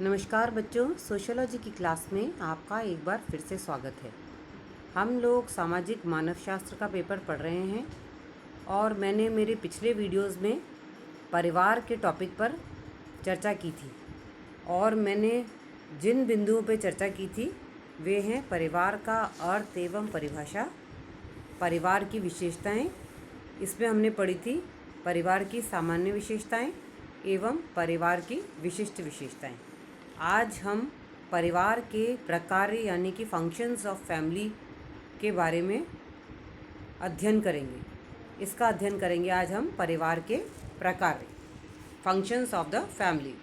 नमस्कार बच्चों, सोशियोलॉजी की क्लास में आपका एक बार फिर से स्वागत है। हम लोग सामाजिक मानव शास्त्र का पेपर पढ़ रहे हैं और मैंने मेरे पिछले वीडियोस में परिवार के टॉपिक पर चर्चा की थी और मैंने जिन बिंदुओं पर चर्चा की थी वे हैं परिवार का अर्थ एवं परिभाषा, परिवार की विशेषताएं। इसमें हमने पढ़ी थी परिवार की सामान्य विशेषताएं एवं परिवार की विशिष्ट विशेषताएं। आज हम परिवार के प्रकार यानी कि फंक्शंस ऑफ फैमिली के बारे में अध्ययन करेंगे। इसका अध्ययन करेंगे आज हम परिवार के प्रकार, फंक्शंस ऑफ द फैमिली।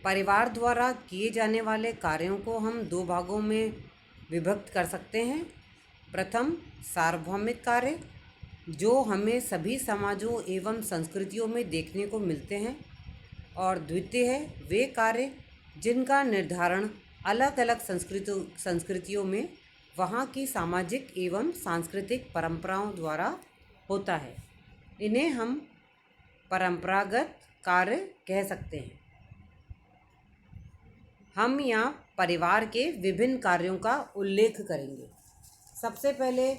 परिवार द्वारा किए जाने वाले कार्यों को हम दो भागों में विभक्त कर सकते हैं। प्रथम, सार्वभौमिक कार्य जो हमें सभी समाजों एवं संस्कृतियों में देखने को मिलते हैं, और द्वितीय है वे कार्य जिनका निर्धारण अलग अलग संस्कृतियों में वहाँ की सामाजिक एवं सांस्कृतिक परंपराओं द्वारा होता है। इन्हें हम परंपरागत कार्य कह सकते हैं। हम यहाँ परिवार के विभिन्न कार्यों का उल्लेख करेंगे। सबसे पहले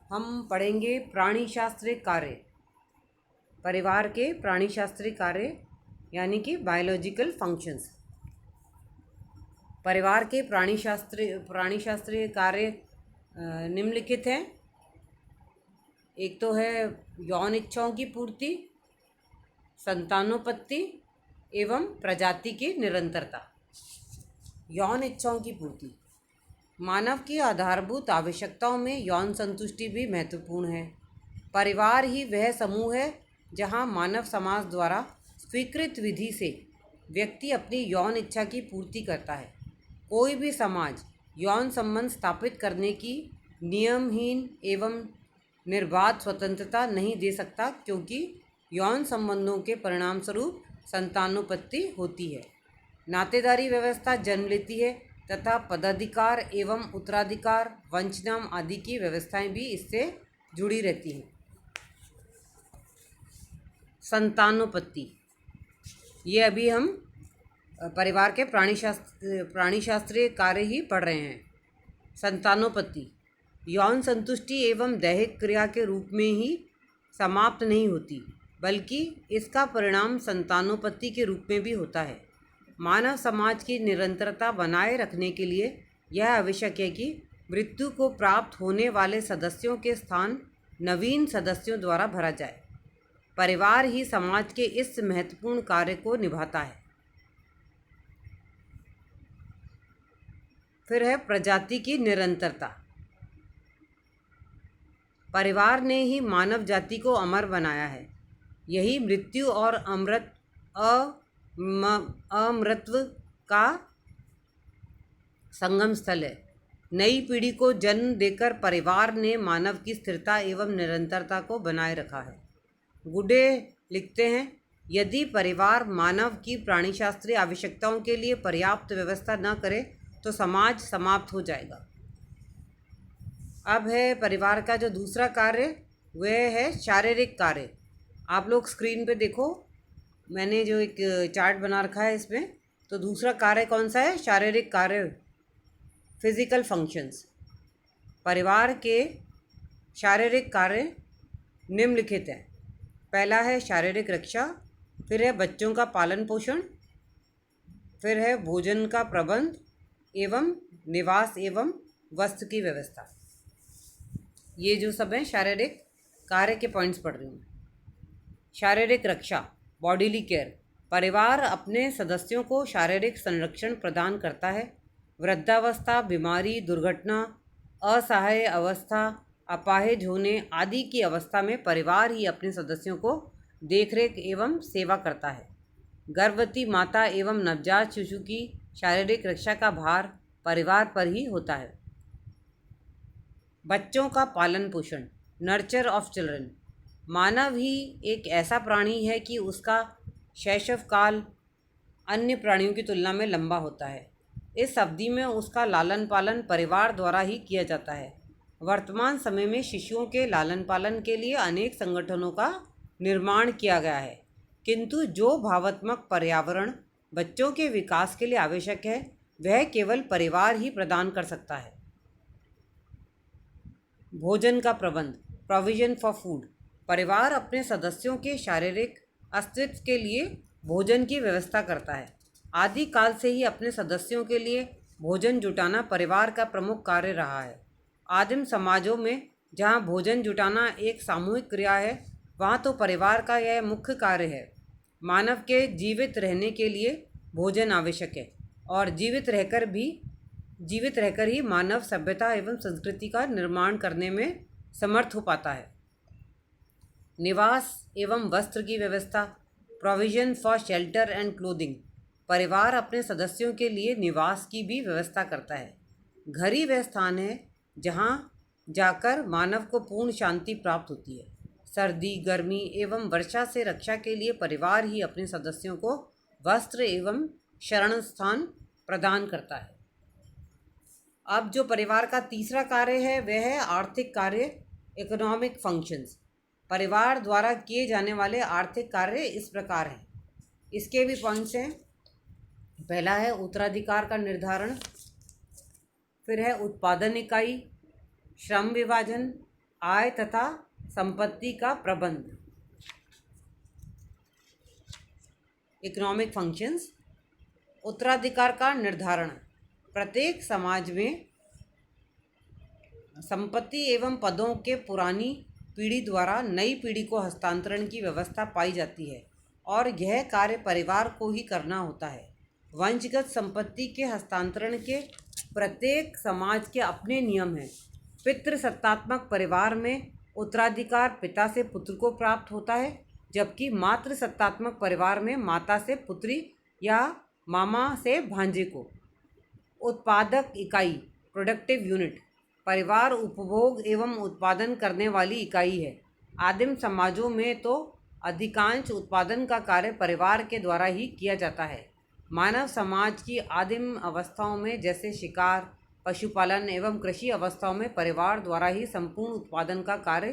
हम पढ़ेंगे प्राणीशास्त्रीय कार्य। परिवार के प्राणीशास्त्रीय कार्य यानी कि बायोलॉजिकल फंक्शंस। परिवार के प्राणीशास्त्रीय कार्य निम्नलिखित हैं। एक तो है यौन इच्छाओं की पूर्ति, संतानोत्पत्ति एवं प्रजाति की निरंतरता। यौन इच्छाओं की पूर्ति, मानव की आधारभूत आवश्यकताओं में यौन संतुष्टि भी महत्वपूर्ण है। परिवार ही वह समूह है जहां मानव समाज द्वारा स्वीकृत विधि से व्यक्ति अपनी यौन इच्छा की पूर्ति करता है। कोई भी समाज यौन संबंध स्थापित करने की नियमहीन एवं निर्बाध स्वतंत्रता नहीं दे सकता, क्योंकि यौन संबंधों के परिणामस्वरूप संतानोत्पत्ति होती है। नातेदारी व्यवस्था जन्म लेती है तथा पदाधिकार एवं उत्तराधिकार, वंशनाम आदि की व्यवस्थाएं भी इससे जुड़ी रहती हैं। संतानोत्पत्ति, ये अभी हम परिवार के प्राणीशास्त्रीय कार्य ही पढ़ रहे हैं। संतानोत्पत्ति यौन संतुष्टि एवं दैहिक क्रिया के रूप में ही समाप्त नहीं होती, बल्कि इसका परिणाम संतानोत्पत्ति के रूप में भी होता है। मानव समाज की निरंतरता बनाए रखने के लिए यह आवश्यक है कि मृत्यु को प्राप्त होने वाले सदस्यों के स्थान नवीन सदस्यों द्वारा भरा जाए। परिवार ही समाज के इस महत्वपूर्ण कार्य को निभाता है। फिर है प्रजाति की निरंतरता। परिवार ने ही मानव जाति को अमर बनाया है। यही मृत्यु और अमृतत्व का संगम स्थल है। नई पीढ़ी को जन्म देकर परिवार ने मानव की स्थिरता एवं निरंतरता को बनाए रखा है। गुडे लिखते हैं, यदि परिवार मानव की प्राणीशास्त्रीय आवश्यकताओं के लिए पर्याप्त व्यवस्था न करे तो समाज समाप्त हो जाएगा। अब है परिवार का जो दूसरा कार्य, वह है शारीरिक कार्य। आप लोग स्क्रीन पे देखो, मैंने जो एक चार्ट बना रखा है इसमें, तो दूसरा कार्य कौन सा है? शारीरिक कार्य, फिजिकल फंक्शंस। परिवार के शारीरिक कार्य निम्नलिखित हैं। पहला है शारीरिक रक्षा, फिर है बच्चों का पालन पोषण, फिर है भोजन का प्रबंध एवं निवास एवं वस्त्र की व्यवस्था। ये जो सब हैं शारीरिक कार्य के पॉइंट्स पढ़ रही हूँ। शारीरिक रक्षा, बॉडीली केयर। परिवार अपने सदस्यों को शारीरिक संरक्षण प्रदान करता है। वृद्धावस्था, बीमारी, दुर्घटना, असहाय अवस्था, अपाहिज होने आदि की अवस्था में परिवार ही अपने सदस्यों को देखरेख एवं सेवा करता है। गर्भवती माता एवं नवजात शिशु की शारीरिक रक्षा का भार परिवार पर ही होता है। बच्चों का पालन पोषण, नर्चर ऑफ चिल्ड्रन। मानव ही एक ऐसा प्राणी है कि उसका शैशव काल अन्य प्राणियों की तुलना में लंबा होता है। इस अवधि में उसका लालन पालन परिवार द्वारा ही किया जाता है। वर्तमान समय में शिशुओं के लालन पालन के लिए अनेक संगठनों का निर्माण किया गया है, किंतु जो भावात्मक पर्यावरण बच्चों के विकास के लिए आवश्यक है वह केवल परिवार ही प्रदान कर सकता है। भोजन का प्रबंध, प्रोविजन फॉर फूड। परिवार अपने सदस्यों के शारीरिक अस्तित्व के लिए भोजन की व्यवस्था करता है। आदिकाल से ही अपने सदस्यों के लिए भोजन जुटाना परिवार का प्रमुख कार्य रहा है। आदिम समाजों में जहाँ भोजन जुटाना एक सामूहिक क्रिया है, वहाँ तो परिवार का यह मुख्य कार्य है। मानव के जीवित रहने के लिए भोजन आवश्यक है और जीवित रहकर ही मानव सभ्यता एवं संस्कृति का निर्माण करने में समर्थ हो पाता है। निवास एवं वस्त्र की व्यवस्था, provision for shelter and clothing. परिवार अपने सदस्यों के लिए निवास की भी व्यवस्था करता है। घर ही वह स्थान है जहाँ जाकर मानव को पूर्ण शांति प्राप्त होती है। सर्दी, गर्मी एवं वर्षा से रक्षा के लिए परिवार ही अपने सदस्यों को वस्त्र एवं शरण स्थान प्रदान करता है। अब जो परिवार का तीसरा कार्य है वह है आर्थिक कार्य, इकोनॉमिक फंक्शंस। परिवार द्वारा किए जाने वाले आर्थिक कार्य इस प्रकार हैं। इसके भी पॉइंट्स हैं। पहला है उत्तराधिकार का निर्धारण, फिर है उत्पादन इकाई, श्रम विभाजन, आय तथा संपत्ति का प्रबंध। Economic functions. उत्तराधिकार का निर्धारण। प्रत्येक समाज में संपत्ति एवं पदों के पुरानी पीढ़ी द्वारा नई पीढ़ी को हस्तांतरण की व्यवस्था पाई जाती है और यह कार्य परिवार को ही करना होता है। वंशगत संपत्ति के हस्तांतरण के प्रत्येक समाज के अपने नियम हैं। पितृसत्तात्मक परिवार में उत्तराधिकार पिता से पुत्र को प्राप्त होता है, जबकि मातृसत्तात्मक परिवार में माता से पुत्री या मामा से भांजे को। उत्पादक इकाई, प्रोडक्टिव यूनिट। परिवार उपभोग एवं उत्पादन करने वाली इकाई है। आदिम समाजों में तो अधिकांश उत्पादन का कार्य परिवार के द्वारा ही किया जाता है। मानव समाज की आदिम अवस्थाओं में जैसे शिकार, पशुपालन एवं कृषि अवस्थाओं में परिवार द्वारा ही संपूर्ण उत्पादन का कार्य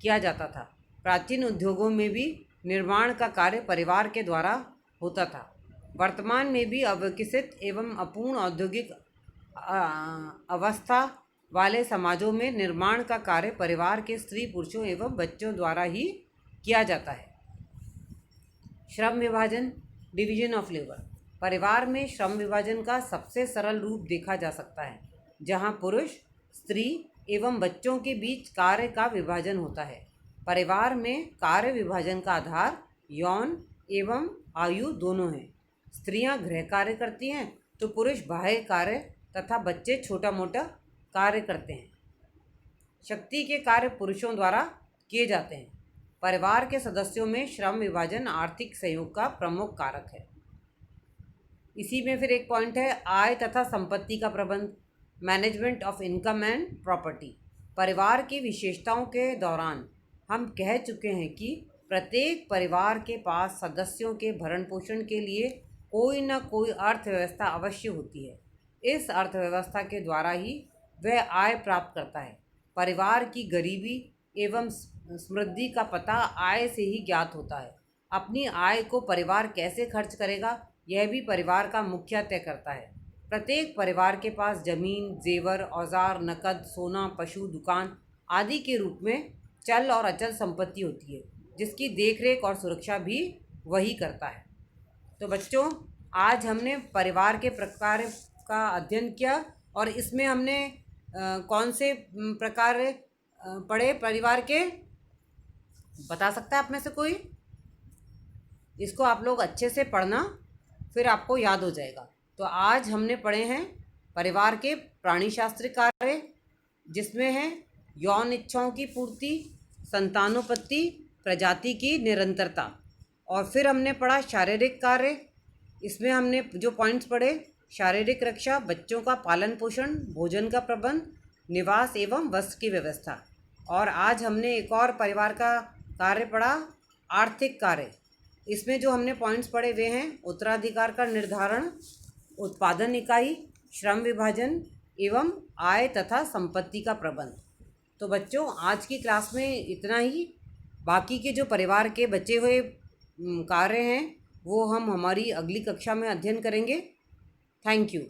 किया जाता था। प्राचीन उद्योगों में भी निर्माण का कार्य परिवार के द्वारा होता था। वर्तमान में भी अविकसित एवं अपूर्ण औद्योगिक अवस्था वाले समाजों में निर्माण का कार्य परिवार के स्त्री पुरुषों एवं बच्चों द्वारा ही किया जाता है। श्रम विभाजन, डिवीजन ऑफ लेबर। परिवार में श्रम विभाजन का सबसे सरल रूप देखा जा सकता है, जहां पुरुष, स्त्री एवं बच्चों के बीच कार्य का विभाजन होता है। परिवार में कार्य विभाजन का आधार यौन एवं आयु दोनों हैं। स्त्रियां गृह कार्य करती हैं तो पुरुष बाह्य कार्य तथा बच्चे छोटा मोटा कार्य करते हैं। शक्ति के कार्य पुरुषों द्वारा किए जाते हैं। परिवार के सदस्यों में श्रम विभाजन आर्थिक सहयोग का प्रमुख कारक है। इसी में फिर एक पॉइंट है आय तथा संपत्ति का प्रबंध, management of income and property. परिवार की विशेषताओं के दौरान हम कह चुके हैं कि प्रत्येक परिवार के पास सदस्यों के भरण पोषण के लिए कोई न कोई अर्थव्यवस्था अवश्य होती है। इस अर्थव्यवस्था के द्वारा ही वह आय प्राप्त करता है। परिवार की गरीबी एवं समृद्धि का पता आय से ही ज्ञात होता है। अपनी आय को परिवार कैसे खर्च करेगा यह भी परिवार का मुखिया तय करता है। प्रत्येक परिवार के पास जमीन, जेवर, औजार, नकद, सोना, पशु, दुकान आदि के रूप में चल और अचल संपत्ति होती है, जिसकी देखरेख और सुरक्षा भी वही करता है। तो बच्चों, आज हमने परिवार के प्रकार का अध्ययन किया और इसमें हमने कौन से प्रकार पढ़े परिवार के, बता सकता है आप में से कोई? इसको आप लोग अच्छे से पढ़ना, फिर आपको याद हो जाएगा। तो आज हमने पढ़े हैं परिवार के प्राणीशास्त्र कार्य, जिसमें है यौन इच्छाओं की पूर्ति, संतानोत्पत्ति, प्रजाति की निरंतरता। और फिर हमने पढ़ा शारीरिक कार्य। इसमें हमने जो पॉइंट्स पढ़े, शारीरिक रक्षा, बच्चों का पालन पोषण, भोजन का प्रबंध, निवास एवं वस्त्र की व्यवस्था। और आज हमने एक और परिवार का कार्य पढ़ा, आर्थिक कार्य। इसमें जो हमने पॉइंट्स पढ़े वे हैं उत्तराधिकार का निर्धारण, उत्पादन इकाई, श्रम विभाजन एवं आय तथा संपत्ति का प्रबंध। तो बच्चों आज की क्लास में इतना ही। बाकी के जो परिवार के बचे हुए कार्य हैं वो हम हमारी अगली कक्षा में अध्ययन करेंगे। Thank you.